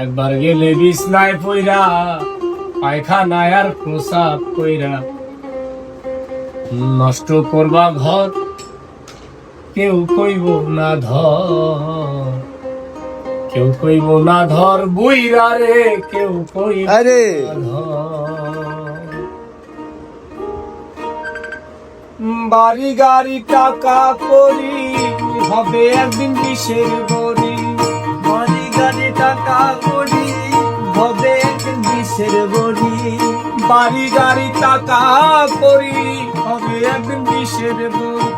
একবার গেলে বিছনায় পইরা, পায়খানায় আর প্রসাব কইরা, নষ্ট করবা ঘর, কেউ কইব না ধর, কেউ কইব না ধর বুইরা রে, কেউ কইব আরে না ধর। বাড়ি গাড়ি টাকা করি, হবে একদিন কিসের বড়ি। বাড়ি গাড়ি টাকা করি, হবে একদিন কিসের বড়ি। বাড়ি গাড়ি টাকা করি, হবে একদিন কিসের বড়ি।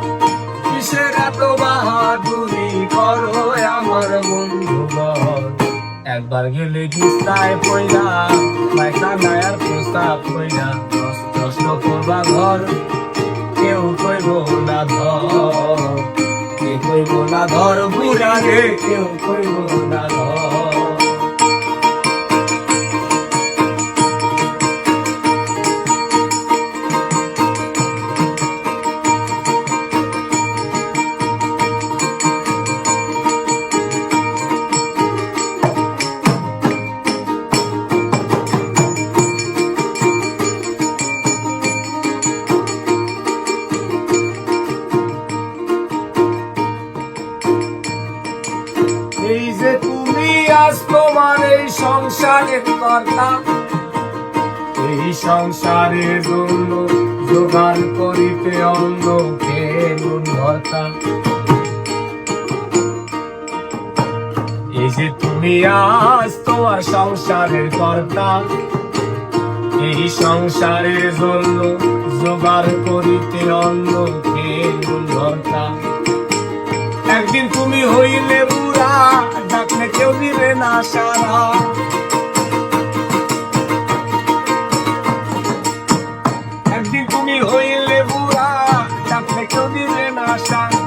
কিসের এত বাহাদুরি করো আমার বন্ধুগণ। একবার গেলে বিছনায় পইরা, পায়খানায় আর প্রস্তাব কইরা, নষ্ট করবা ঘর, কেউ কইব না ধর, কেউ কইব না ধর বুড়া রে, কেউ কইব না ধর। এই যে তুমি আজ তোমার এই সংসারের কর্তা, এই সংসারের জন্য জোগাড় করিতে অন্য নুন ভর্তা। এই যে তুমি আজ তোমার সংসারের কর্তা, এই সংসারের জন্য জোগাড় করিতে অন্য নুন ভর্তা। একদিন তুমি হইলে বুড়া, ডাকলে কেউ দিবে না সারা। একদিন তুমি হইলে বুড়া, ডাকলে কেউ দিবে না সারা।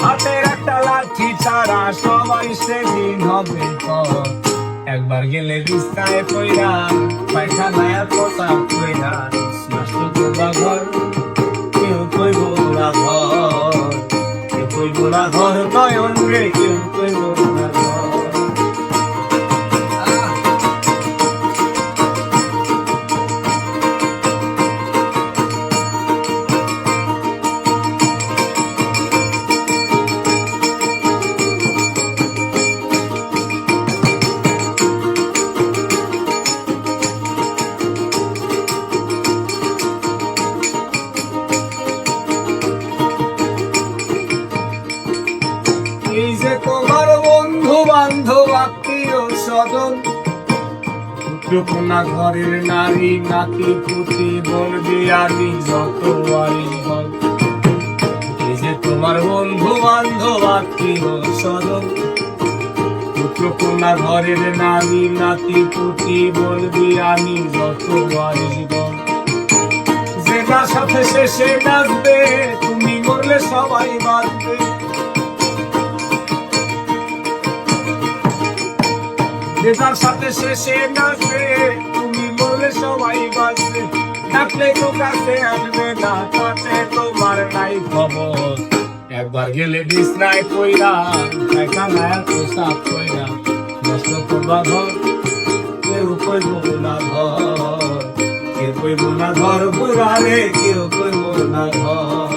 হাতের একটা লাঠি ছাড়া সবাই সেদিন হবে পর। একবার গেলে বিছনায় পইরা, পায়খানায় আর প্রসাব কইরা, নষ্ট করবা ঘর, কেউ কইব না ঘর, কেউ কইব না ঘর নয়ন রে, কেউ কইব না ঘর। এই যে তোমার বন্ধু বান্ধব আত্মীয় স্বজন, পুত্রকন্যা ঘরের নারী নাতি পুতি বলবি আমি যত আরিগণ। এই যে তোমার বন্ধু বান্ধব আত্মীয় স্বজন, পুত্রকন্যা ঘরের নারী নাতি পুতি বলবি আমি যত আরিগণ। যেটার সাথে শেষে নাচবে, তুমি মরলে সবাই বাঁচবে। যেটার সাথে শেষে নাচবে, তুমি মরলে সবাই বাঁচবে। ডাকলে তো কাছে আসবে না, তাতে তোমার নাই খবর। একবার গেলে বিছনায় পইরা, পায়খানায় প্রসাব কইরা, নষ্ট করবা ঘর, কেউ কইব না ঘর, কেউ কইব না ঘর বুড়া রে, কেউ কইব না ঘর।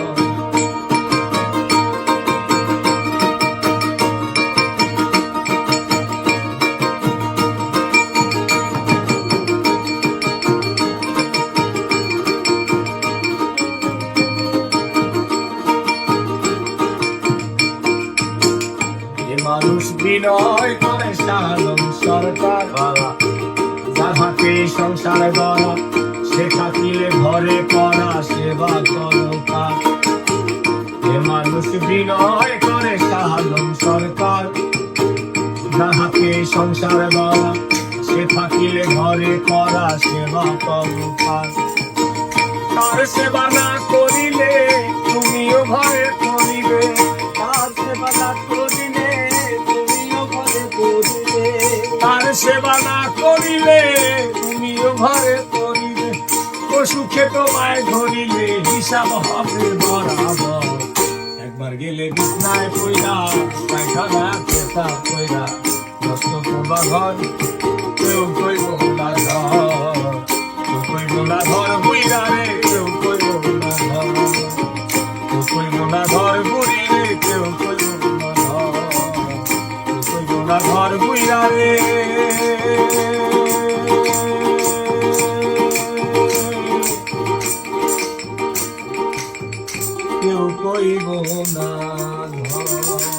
মানুষ বিনয় করে সালম সরকার, যার হাতে সংসার গড়া, সে থাকিলে ঘরে করা সেবা করতার। এ মানুষ বিনয় করে সালম সরকার, যার হাতে সংসার গড়া, সে থাকিলে ঘরে করা সেবা করতার। তার সেবা না করিলে তুমিও ঘরে করিবে, তার সেবা না করিলে তার সেবা না করিলে তুমিও ঘরে করিবে। সুখে তোমায় ধরিলে হিসাব হবে বরাবর। একবার গেলে বিছনায় পইরা, পায়খানা পেশাব কইরা, নষ্ট করবা ঘর কেউ কইব না ঘর, কেউ কইব না ঘর বুইরা রে, কেউ কইব না ঘর, কেউ কইব না ঘর বুড়ি রে, কেউ কইব না ঘর, কেউ কইব না ঘর বুইরা রে। কেউ কইব না ঘর।